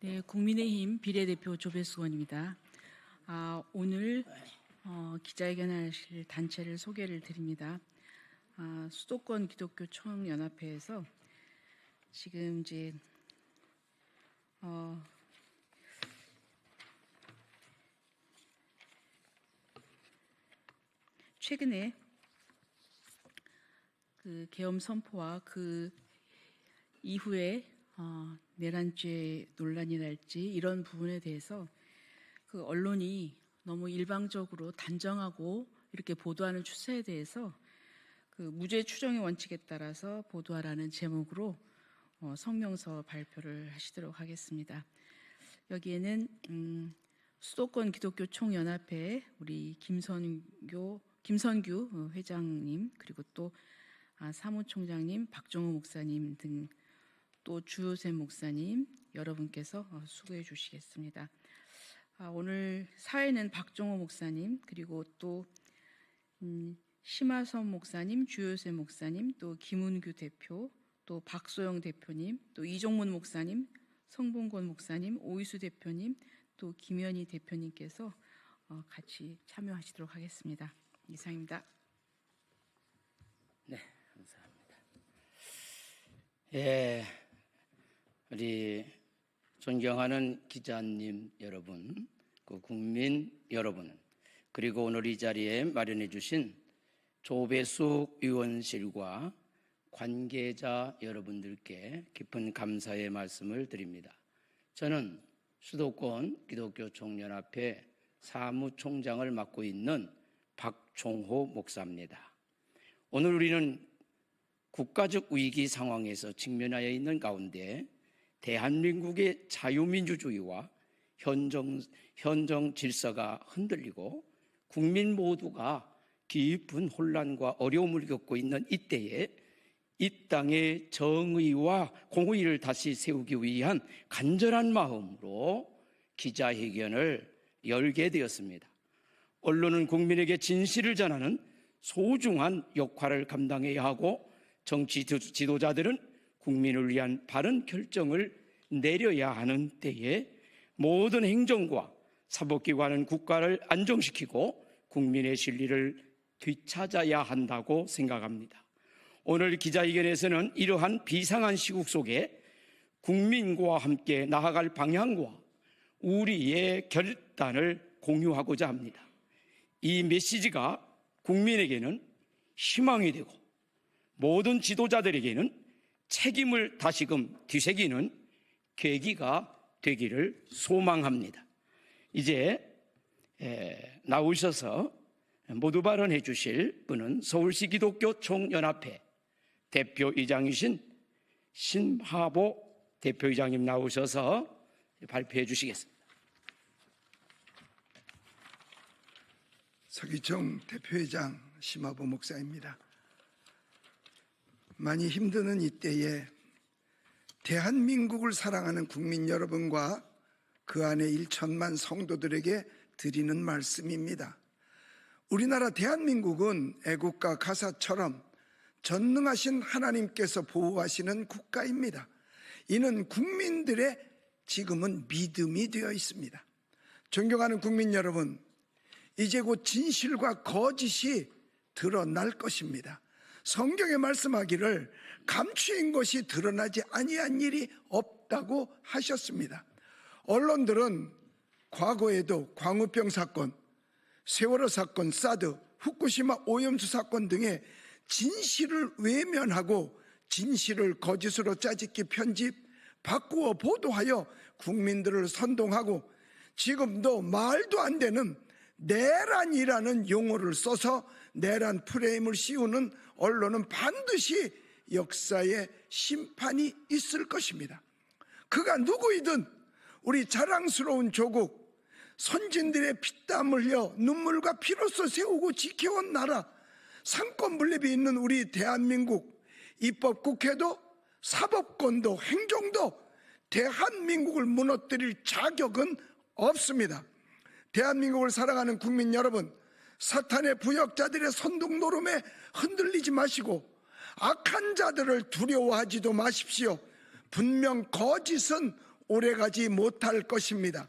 네, 국민의힘 비례대표 조배수 의원입니다. 오늘 기자회견하실 단체를 소개를 드립니다. 수도권 기독교 총연합회에서 지금 이제 최근에 그 계엄 선포와 그 이후에 내란죄 논란이랄지 이런 부분에 대해서 그 언론이 너무 일방적으로 단정하고 이렇게 보도하는 추세에 대해서 그 무죄 추정의 원칙에 따라서 보도하라는 제목으로 성명서 발표를 하시도록 하겠습니다. 여기에는 수도권 기독교 총연합회 우리 김선규 회장님, 그리고 또 사무총장님, 박종호 목사님 등 또 주요셉 목사님 여러분께서 수고해 주시겠습니다. 오늘 사회는 박종호 목사님, 그리고 또 심하선 목사님, 주요셉 목사님, 또 김은규 대표, 또 박소영 대표님, 또 이종문 목사님, 성봉권 목사님, 오이수 대표님, 또 김현희 대표님께서 같이 참여하시도록 하겠습니다. 이상입니다. 네, 감사합니다. 우리 존경하는 기자님 여러분, 국민 여러분, 그리고 오늘 이 자리에 마련해 주신 조배수 의원실과 관계자 여러분들께 깊은 감사의 말씀을 드립니다. 저는 수도권 기독교 총연합회 사무총장을 맡고 있는 박종호 목사입니다. 오늘 우리는 국가적 위기 상황에서 직면하여 있는 가운데 대한민국의 자유민주주의와 현정 질서가 흔들리고 국민 모두가 깊은 혼란과 어려움을 겪고 있는 이때에 이 땅의 정의와 공의를 다시 세우기 위한 간절한 마음으로 기자회견을 열게 되었습니다. 언론은 국민에게 진실을 전하는 소중한 역할을 감당해야 하고 정치 지도자들은 국민을 위한 바른 결정을 내려야 하는 때에 모든 행정과 사법기관은 국가를 안정시키고 국민의 진리를 되찾아야 한다고 생각합니다. 오늘 기자회견에서는 이러한 비상한 시국 속에 국민과 함께 나아갈 방향과 우리의 결단을 공유하고자 합니다. 이 메시지가 국민에게는 희망이 되고 모든 지도자들에게는 책임을 다시금 되새기는 계기가 되기를 소망합니다. 이제 나오셔서 모두 발언해 주실 분은 서울시 기독교 총연합회 대표이장이신 신하보 대표이장님 나오셔서 발표해 주시겠습니다. 서기총 대표회장 심하보 목사입니다. 많이 힘드는 이때에 대한민국을 사랑하는 국민 여러분과 그 안에 1천만 성도들에게 드리는 말씀입니다. 우리나라 대한민국은 애국가 가사처럼 전능하신 하나님께서 보호하시는 국가입니다. 이는 국민들의 지금은 믿음이 되어 있습니다. 존경하는 국민 여러분, 이제 곧 진실과 거짓이 드러날 것입니다. 성경에 말씀하기를 감추인 것이 드러나지 아니한 일이 없다고 하셨습니다. 언론들은 과거에도 광우병 사건, 세월호 사건, 사드, 후쿠시마 오염수 사건 등의 진실을 외면하고 진실을 거짓으로 짜집기 편집, 바꾸어 보도하여 국민들을 선동하고 지금도 말도 안 되는 내란이라는 용어를 써서 내란 프레임을 씌우는 언론은 반드시 역사의 심판이 있을 것입니다. 그가 누구이든 우리 자랑스러운 조국, 선진들의 피땀 흘려 눈물과 피로써 세우고 지켜온 나라, 상권 분립이 있는 우리 대한민국, 입법국회도 사법권도 행정도 대한민국을 무너뜨릴 자격은 없습니다. 대한민국을 사랑하는 국민 여러분, 사탄의 부역자들의 선동 노름에 흔들리지 마시고 악한 자들을 두려워하지도 마십시오. 분명 거짓은 오래가지 못할 것입니다.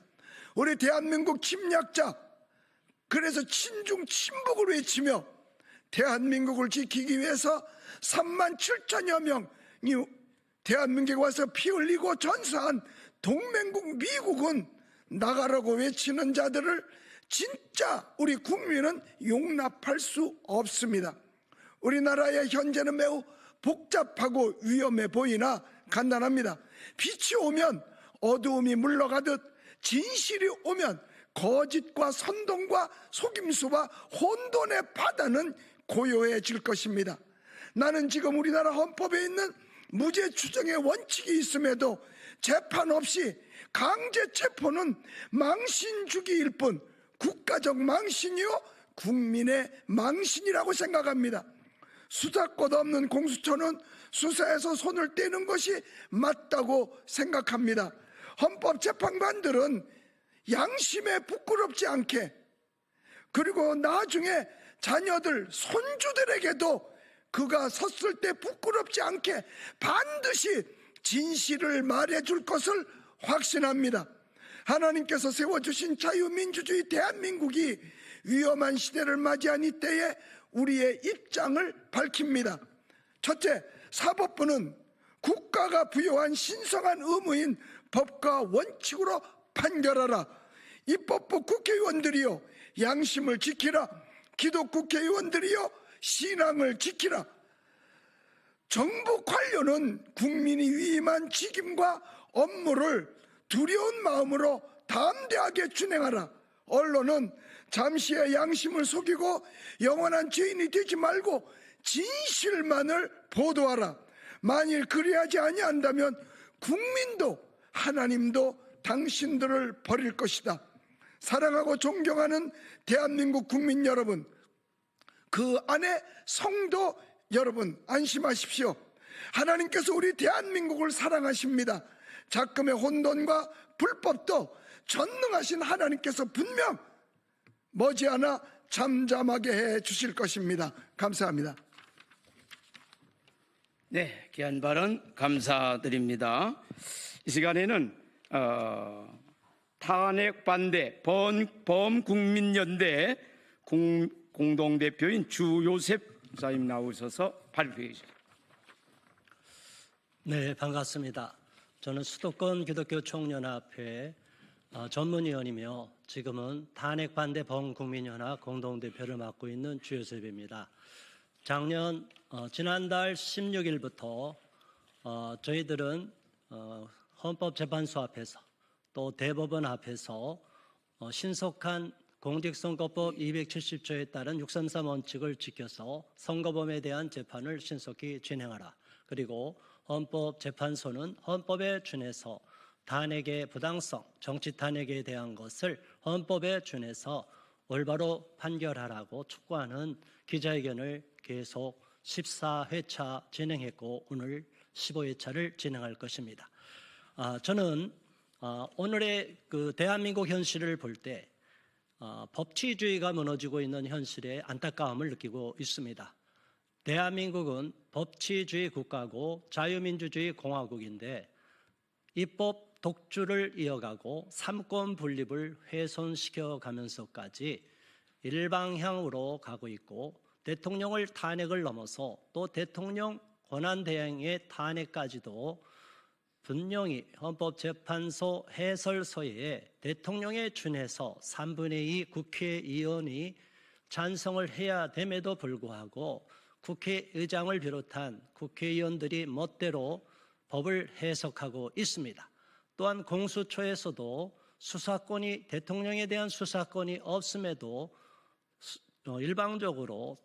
우리 대한민국 침략자, 그래서 친중 친북을 외치며 대한민국을 지키기 위해서 3만 7천여 명이 대한민국에 와서 피 흘리고 전사한 동맹국 미국은 나가라고 외치는 자들을 진짜 우리 국민은 용납할 수 없습니다. 우리나라의 현재는 매우 복잡하고 위험해 보이나 간단합니다. 빛이 오면 어두움이 물러가듯 진실이 오면 거짓과 선동과 속임수와 혼돈의 바다는 고요해질 것입니다. 나는 지금 우리나라 헌법에 있는 무죄 추정의 원칙이 있음에도 재판 없이 강제 체포는 망신 주기일 뿐 국가적 망신이요 국민의 망신이라고 생각합니다. 수사권 없는 공수처는 수사에서 손을 떼는 것이 맞다고 생각합니다. 헌법재판관들은 양심에 부끄럽지 않게, 그리고 나중에 자녀들, 손주들에게도 그가 섰을 때 부끄럽지 않게 반드시 진실을 말해줄 것을 확신합니다. 하나님께서 세워주신 자유민주주의 대한민국이 위험한 시대를 맞이한 이때에 우리의 입장을 밝힙니다. 첫째, 사법부는 국가가 부여한 신성한 의무인 법과 원칙으로 판결하라. 입법부 국회의원들이요 양심을 지키라. 기독국회의원들이요 신앙을 지키라. 정부 관료는 국민이 위임한 직임과 업무를 두려운 마음으로 담대하게 준행하라. 언론은 잠시의 양심을 속이고 영원한 죄인이 되지 말고 진실만을 보도하라. 만일 그리하지 아니한다면 국민도 하나님도 당신들을 버릴 것이다. 사랑하고 존경하는 대한민국 국민 여러분, 그 안에 성도 여러분, 안심하십시오. 하나님께서 우리 대한민국을 사랑하십니다. 작금의 혼돈과 불법도 전능하신 하나님께서 분명 머지않아 잠잠하게 해 주실 것입니다. 감사합니다. 네, 귀한 발언 감사드립니다. 이 시간에는 탄핵 반대 범국민연대 공동대표인 주요셉 목사님 나오셔서 발표해 주십시오. 네, 반갑습니다. 저는 수도권 기독교 총연합회 전문위원이며 지금은 탄핵 반대 범국민연합 공동대표를 맡고 있는 주요셉입니다. 지난달 16일부터 저희들은 헌법재판소 앞에서 또 대법원 앞에서 신속한 공직선거법 270조에 따른 633 원칙을 지켜서 선거범에 대한 재판을 신속히 진행하라. 그리고 헌법재판소는 헌법에 준해서 탄핵의 부당성, 정치 탄핵에 대한 것을 헌법에 준해서 올바로 판결하라고 촉구하는 기자회견을 계속 14회차 진행했고 오늘 15회차를 진행할 것입니다. 저는 오늘의 그 대한민국 현실을 볼 때 법치주의가 무너지고 있는 현실에 안타까움을 느끼고 있습니다. 대한민국은 법치주의 국가고 자유민주주의 공화국인데 입법 독주를 이어가고 삼권 분립을 훼손시켜 가면서까지 일방향으로 가고 있고 대통령을 탄핵을 넘어서 또 대통령 권한대행의 탄핵까지도 분명히 헌법재판소 해설서에 대통령에 준해서 3분의 2 국회의원이 찬성을 해야 됨에도 불구하고 국회의장을 비롯한 국회의원들이 멋대로 법을 해석하고 있습니다. 또한 공수처에서도 수사권이 대통령에 대한 수사권이 없음에도 일방적으로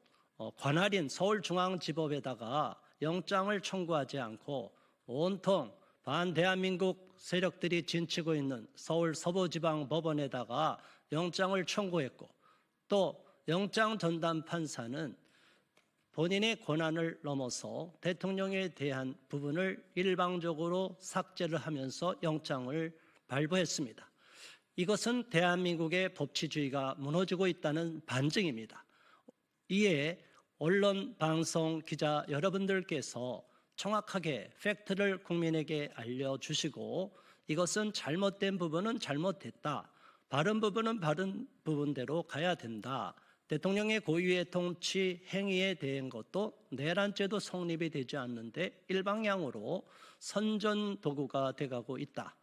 관할인 서울중앙지법에다가 영장을 청구하지 않고 온통 반대한민국 세력들이 진치고 있는 서울 서부지방법원에다가 영장을 청구했고 또 영장 전담 판사는 본인의 권한을 넘어서 대통령에 대한 부분을 일방적으로 삭제를 하면서 영장을 발부했습니다. 이것은 대한민국의 법치주의가 무너지고 있다는 반증입니다. 이에 언론, 방송, 기자 여러분들께서 정확하게 팩트를 국민에게 알려주시고 이것은 잘못된 부분은 잘못됐다. 바른 부분은 바른 부분대로 가야 된다. 대통령의 고유의 통치 행위에 대한 것도 내란죄도 성립이 되지 않는데 일방향으로 선전 도구가 돼가고 있다.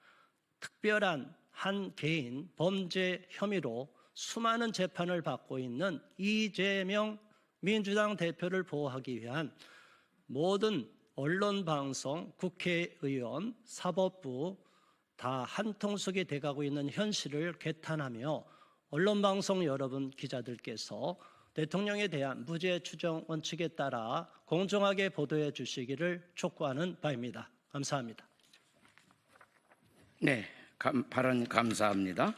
특별한 한 개인 범죄 혐의로 수많은 재판을 받고 있는 이재명 민주당 대표를 보호하기 위한 모든 언론, 방송, 국회의원, 사법부 다 한통속이 돼가고 있는 현실을 개탄하며 언론, 방송 여러분 기자들께서 대통령에 대한 무죄 추정 원칙에 따라 공정하게 보도해 주시기를 촉구하는 바입니다. 감사합니다. 네, 발언 감사합니다.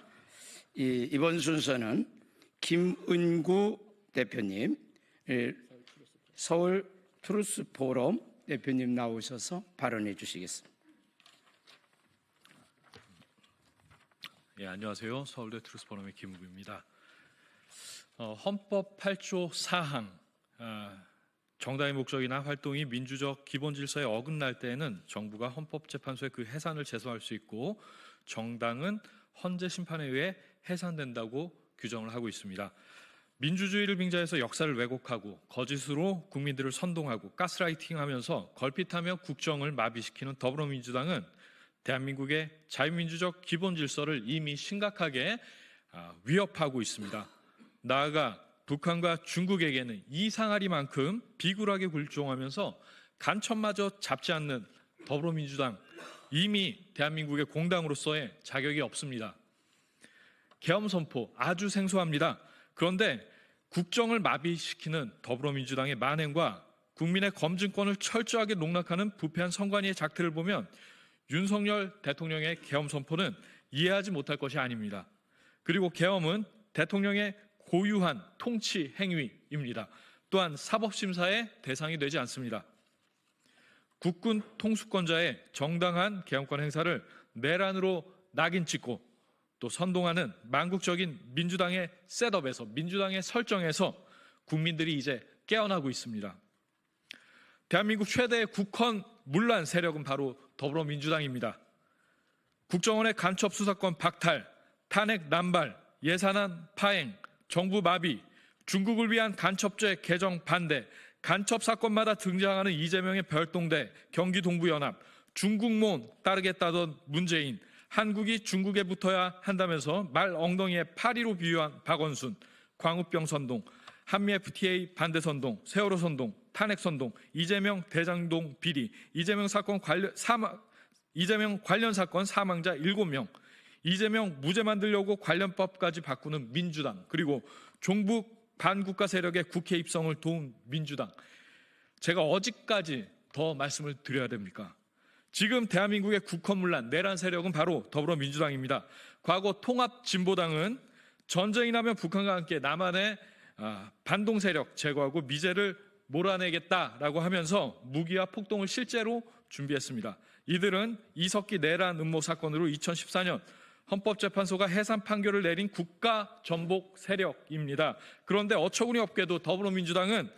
이번 순서는 김은구 대표님, 서울 트루스 포럼 대표님 나오셔서 발언해 주시겠습니다. 예, 안녕하세요. 서울대 트루스포럼의 김우구입니다. 헌법 8조 4항 정당의 목적이나 활동이 민주적 기본 질서에 어긋날 때에는 정부가 헌법재판소에 그 해산을 제소할 수 있고 정당은 헌재 심판에 의해 해산된다고 규정을 하고 있습니다. 민주주의를 빙자해서 역사를 왜곡하고 거짓으로 국민들을 선동하고 가스라이팅하면서 걸핏하며 국정을 마비시키는 더불어민주당은 대한민국의 자유민주적 기본 질서를 이미 심각하게 위협하고 있습니다. 나아가 북한과 중국에게는 이상하리만큼 비굴하게 굴종하면서 간첩마저 잡지 않는 더불어민주당, 이미 대한민국의 공당으로서의 자격이 없습니다. 계엄 선포 아주 생소합니다. 그런데 국정을 마비시키는 더불어민주당의 만행과 국민의 검증권을 철저하게 농락하는 부패한 선관위의 작태를 보면 윤석열 대통령의 계엄 선포는 이해하지 못할 것이 아닙니다. 그리고 계엄은 대통령의 고유한 통치 행위입니다. 또한 사법심사의 대상이 되지 않습니다. 국군 통수권자의 정당한 계엄권 행사를 내란으로 낙인 찍고 또 선동하는 망국적인 민주당의 셋업에서, 민주당의 설정에서 국민들이 이제 깨어나고 있습니다. 대한민국 최대의 국헌 문란 세력은 바로 더불어민주당입니다. 국정원의 간첩 수사권 박탈, 탄핵 남발, 예산안 파행, 정부 마비, 중국을 위한 간첩죄 개정 반대, 간첩 사건마다 등장하는 이재명의 별동대, 경기동부연합, 중국몽 따르겠다던 문재인, 한국이 중국에 붙어야 한다면서 말 엉덩이에 파리로 비유한 박원순, 광우병 선동, 한미 FTA 반대 선동, 세월호 선동, 탄핵 선동, 이재명 대장동 비리, 이재명 관련 사건 사망자 7명, 이재명 무죄 만들려고 관련법까지 바꾸는 민주당, 그리고 종북 반국가 세력의 국회 입성을 도운 민주당. 제가 어디까지 더 말씀을 드려야 됩니까? 지금 대한민국의 국헌문란 내란 세력은 바로 더불어민주당입니다. 과거 통합진보당은 전쟁이 나면 북한과 함께 남한의 반동 세력 제거하고 미제를 몰아내겠다라고 하면서 무기와 폭동을 실제로 준비했습니다. 이들은 이석기 내란 음모 사건으로 2014년 헌법재판소가 해산 판결을 내린 국가전복 세력입니다. 그런데 어처구니 없게도 더불어민주당은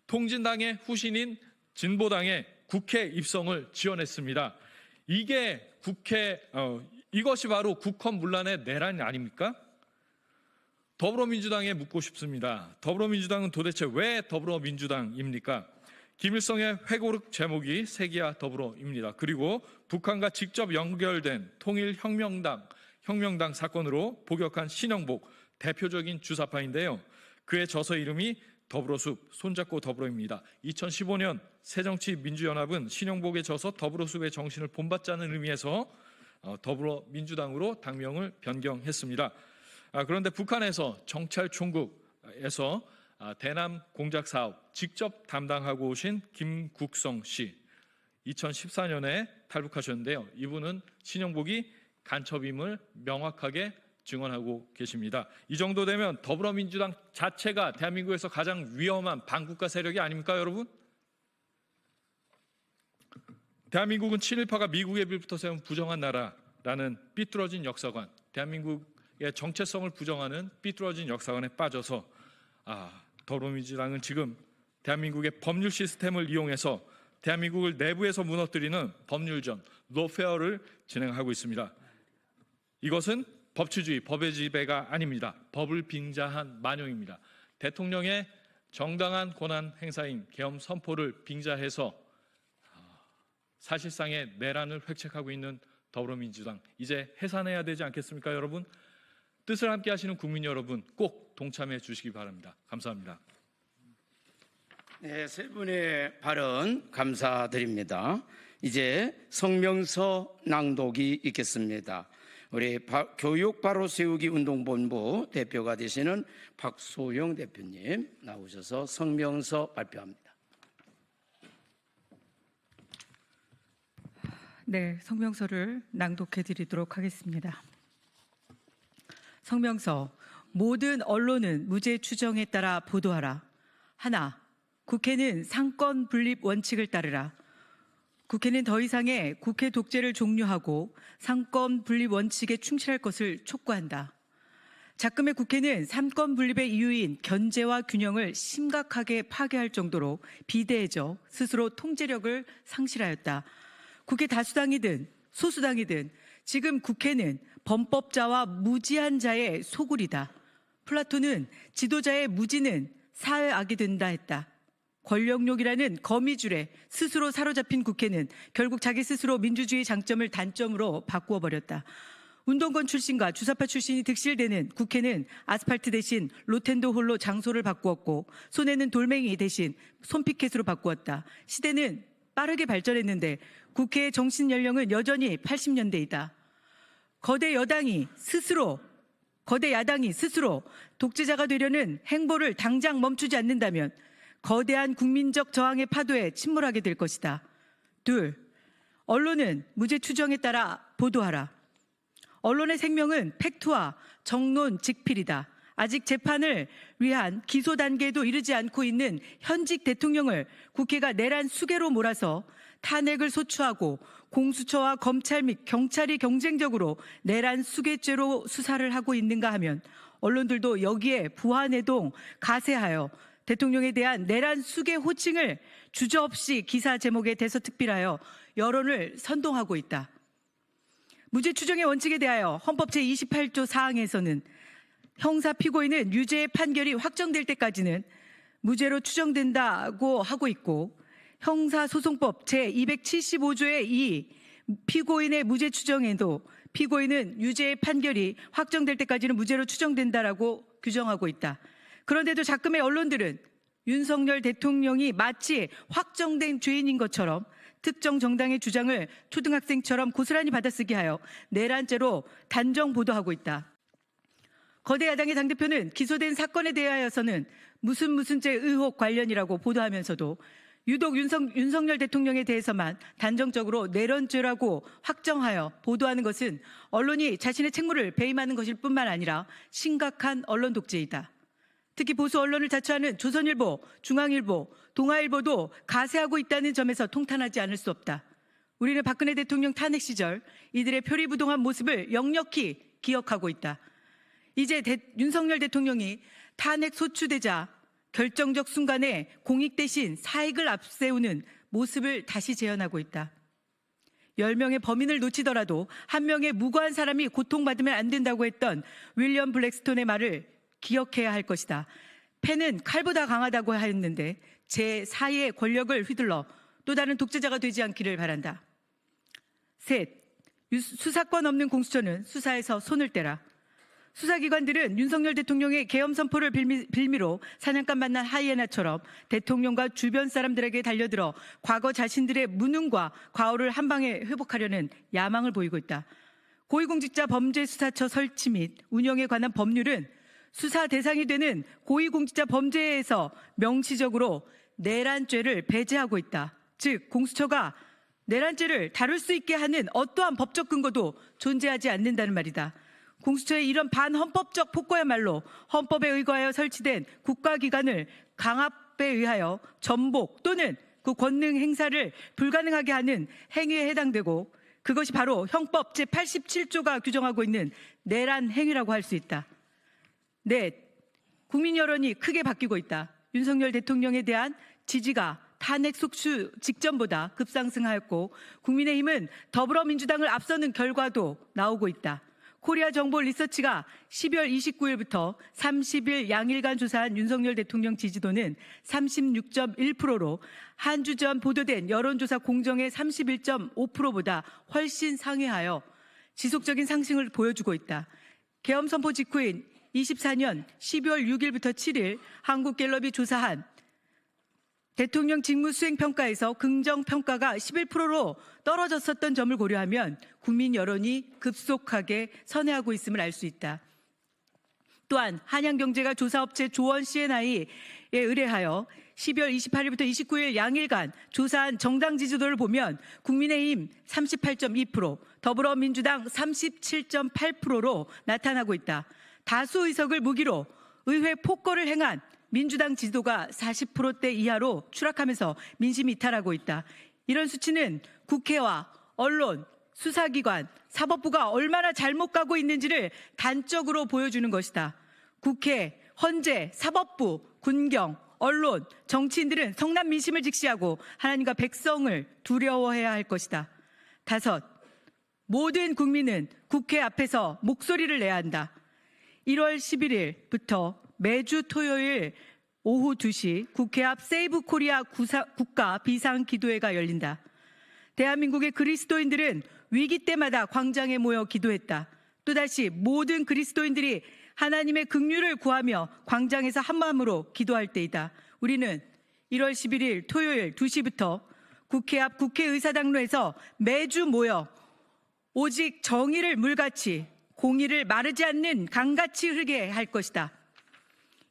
통진당의 후신인 진보당의 국회 입성을 지원했습니다. 이것이 바로 국헌문란의 내란 아닙니까? 더불어민주당에 묻고 싶습니다. 더불어민주당은 도대체 왜 더불어민주당입니까? 김일성의 회고록 제목이 세기야 더불어입니다. 그리고 북한과 직접 연결된 통일혁명당 사건으로 복역한 신영복 대표적인 주사파인데요. 그의 저서 이름이 더불어숲, 손잡고 더불어입니다. 2015년 새정치민주연합은 신영복의 저서 더불어숲의 정신을 본받자는 의미에서 더불어민주당으로 당명을 변경했습니다. 그런데 북한에서 정찰 총국에서 대남 공작 사업 직접 담당하고 오신 김국성 씨, 2014년에 탈북하셨는데요. 이분은 신영복이 간첩임을 명확하게 증언하고 계십니다. 이 정도 되면 더불어민주당 자체가 대한민국에서 가장 위험한 반국가 세력이 아닙니까, 여러분? 대한민국은 친일파가 미국에 빌부터 세운 부정한 나라라는 삐뚤어진 역사관, 대한민국의 정체성을 부정하는 삐뚤어진 역사관에 빠져서 더불어민주당은 지금 대한민국의 법률 시스템을 이용해서 대한민국을 내부에서 무너뜨리는 법률전, 로페어를 진행하고 있습니다. 이것은 법치주의, 법의 지배가 아닙니다. 법을 빙자한 만용입니다. 대통령의 정당한 권한 행사인 계엄 선포를 빙자해서 사실상의 내란을 획책하고 있는 더불어민주당, 이제 해산해야 되지 않겠습니까, 여러분? 뜻을 함께 하시는 국민 여러분, 꼭 동참해 주시기 바랍니다. 감사합니다. 네, 세 분의 발언 감사드립니다. 이제 성명서 낭독이 있겠습니다. 우리 교육 바로 세우기 운동본부 대표가 되시는 박소영 대표님 나오셔서 성명서 발표합니다. 네, 성명서를 낭독해 드리도록 하겠습니다. 성명서. 모든 언론은 무죄 추정에 따라 보도하라. 하나, 국회는 상권 분립 원칙을 따르라. 국회는 더 이상의 국회 독재를 종료하고 상권 분립 원칙에 충실할 것을 촉구한다. 작금의 국회는 상권 분립의 이유인 견제와 균형을 심각하게 파괴할 정도로 비대해져 스스로 통제력을 상실하였다. 국회 다수당이든 소수당이든 지금 국회는 범법자와 무지한 자의 소굴이다. 플라톤은 지도자의 무지는 사회악이 된다 했다. 권력욕이라는 거미줄에 스스로 사로잡힌 국회는 결국 자기 스스로 민주주의 장점을 단점으로 바꾸어 버렸다. 운동권 출신과 주사파 출신이 득실되는 국회는 아스팔트 대신 로텐도 홀로 장소를 바꾸었고 손에는 돌멩이 대신 손피켓으로 바꾸었다. 시대는 빠르게 발전했는데 국회의 정신 연령은 여전히 80년대이다. 거대 야당이 스스로 독재자가 되려는 행보를 당장 멈추지 않는다면 거대한 국민적 저항의 파도에 침몰하게 될 것이다. 둘, 언론은 무죄 추정에 따라 보도하라. 언론의 생명은 팩트와 정론 직필이다. 아직 재판을 위한 기소 단계에도 이르지 않고 있는 현직 대통령을 국회가 내란 수괴로 몰아서 탄핵을 소추하고 공수처와 검찰 및 경찰이 경쟁적으로 내란 수괴죄로 수사를 하고 있는가 하면 언론들도 여기에 부안해동 가세하여 대통령에 대한 내란 수괴 호칭을 주저없이 기사 제목에 대서특필하여 여론을 선동하고 있다. 무죄 추정의 원칙에 대하여 헌법 제28조 사항에서는 형사 피고인은 유죄의 판결이 확정될 때까지는 무죄로 추정된다고 하고 있고 형사소송법 제275조의 2 피고인의 무죄 추정에도 피고인은 유죄의 판결이 확정될 때까지는 무죄로 추정된다라고 규정하고 있다. 그런데도 작금의 언론들은 윤석열 대통령이 마치 확정된 죄인인 것처럼 특정 정당의 주장을 초등학생처럼 고스란히 받아쓰게 하여 내란죄로 단정 보도하고 있다. 거대 야당의 당대표는 기소된 사건에 대하여서는 무슨죄 의혹 관련이라고 보도하면서도 유독 윤석열 대통령에 대해서만 단정적으로 내란죄라고 확정하여 보도하는 것은 언론이 자신의 책무를 배임하는 것일 뿐만 아니라 심각한 언론 독재이다. 특히 보수 언론을 자처하는 조선일보, 중앙일보, 동아일보도 가세하고 있다는 점에서 통탄하지 않을 수 없다. 우리는 박근혜 대통령 탄핵 시절 이들의 표리부동한 모습을 역력히 기억하고 있다. 이제 윤석열 대통령이 탄핵 소추되자 결정적 순간에 공익 대신 사익을 앞세우는 모습을 다시 재현하고 있다. 10명의 범인을 놓치더라도 1명의 무고한 사람이 고통받으면 안 된다고 했던 윌리엄 블랙스톤의 말을 기억해야 할 것이다. 패는 칼보다 강하다고 했는데 제4의 권력을 휘둘러 또 다른 독재자가 되지 않기를 바란다. 셋, 수사권 없는 공수처는 수사에서 손을 떼라. 수사기관들은 윤석열 대통령의 계엄 선포를 빌미로 사냥감 만난 하이에나처럼 대통령과 주변 사람들에게 달려들어 과거 자신들의 무능과 과오를 한 방에 회복하려는 야망을 보이고 있다. 고위공직자 범죄수사처 설치 및 운영에 관한 법률은 수사 대상이 되는 고위공직자 범죄에서 명시적으로 내란죄를 배제하고 있다. 즉 공수처가 내란죄를 다룰 수 있게 하는 어떠한 법적 근거도 존재하지 않는다는 말이다. 공수처의 이런 반헌법적 폭거야말로 헌법에 의거하여 설치된 국가기관을 강압에 의하여 전복 또는 그 권능 행사를 불가능하게 하는 행위에 해당되고 그것이 바로 형법 제87조가 규정하고 있는 내란 행위라고 할 수 있다. 넷, 국민 여론이 크게 바뀌고 있다. 윤석열 대통령에 대한 지지가 탄핵 속수 직전보다 급상승하였고 국민의힘은 더불어민주당을 앞서는 결과도 나오고 있다. 코리아 정보 리서치가 12월 29일부터 30일 양일간 조사한 윤석열 대통령 지지도는 36.1%로 한 주 전 보도된 여론조사 공정의 31.5%보다 훨씬 상회하여 지속적인 상승을 보여주고 있다. 계엄 선포 직후인 24년 12월 6일부터 7일 한국갤럽이 조사한 대통령 직무수행평가에서 긍정평가가 11%로 떨어졌었던 점을 고려하면 국민 여론이 급속하게 선회하고 있음을 알 수 있다. 또한 한양경제가 조사업체 조원 C&I에 의뢰하여 12월 28일부터 29일 양일간 조사한 정당 지지도를 보면 국민의힘 38.2%, 더불어민주당 37.8%로 나타나고 있다. 다수 의석을 무기로 의회 폭거를 행한 민주당 지지도가 40%대 이하로 추락하면서 민심이 이탈하고 있다. 이런 수치는 국회와 언론, 수사기관, 사법부가 얼마나 잘못 가고 있는지를 단적으로 보여주는 것이다. 국회, 헌재, 사법부, 군경, 언론, 정치인들은 성남 민심을 직시하고 하나님과 백성을 두려워해야 할 것이다. 5. 모든 국민은 국회 앞에서 목소리를 내야 한다. 1월 11일부터 매주 토요일 오후 2시 국회 앞 세이브 코리아 국가 비상기도회가 열린다. 대한민국의 그리스도인들은 위기 때마다 광장에 모여 기도했다. 또다시 모든 그리스도인들이 하나님의 긍휼을 구하며 광장에서 한마음으로 기도할 때이다. 우리는 1월 11일 토요일 2시부터 국회 앞 국회의사당로에서 매주 모여 오직 정의를 물같이 공의를 마르지 않는 강같이 흐르게 할 것이다.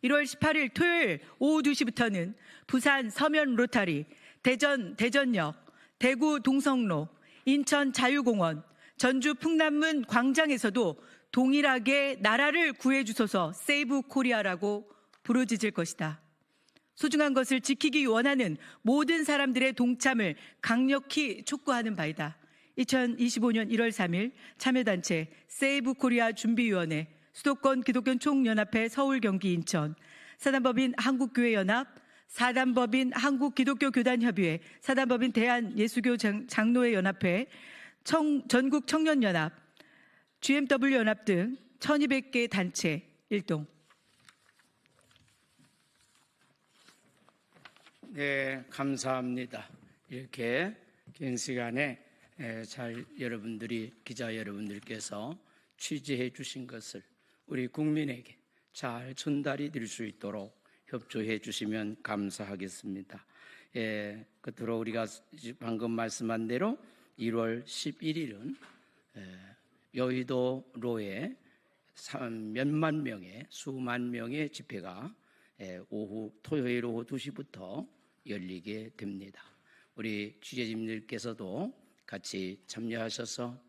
1월 18일 토요일 오후 2시부터는 부산 서면 로타리, 대전 대전역, 대구 동성로, 인천 자유공원, 전주 풍남문 광장에서도 동일하게 나라를 구해주소서 세이브 코리아라고 부르짖을 것이다. 소중한 것을 지키기 원하는 모든 사람들의 동참을 강력히 촉구하는 바이다. 2025년 1월 3일 참여단체 세이브 코리아 준비위원회, 수도권 기독교 총연합회 서울 경기 인천, 사단법인 한국교회연합, 사단법인 한국기독교교단협의회, 사단법인 대한예수교 장로회 연합회, 전국 청년연합, GMW 연합 등 1200개 단체 일동. 네, 감사합니다. 이렇게 긴 시간에 잘 여러분들이 기자 여러분들께서 취재해 주신 것을 우리 국민에게 잘 전달이 될 수 있도록 협조해 주시면 감사하겠습니다. 끝으로 우리가 방금 말씀한 대로 1월 11일은 여의도로에 몇만 명의 수만 명의 집회가 토요일 오후 2시부터 열리게 됩니다. 우리 취재진들께서도 같이 참여하셔서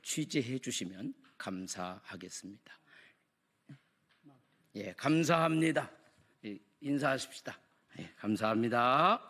취재해 주시면 감사하겠습니다. 예, 감사합니다. 인사하십시다. 예, 감사합니다.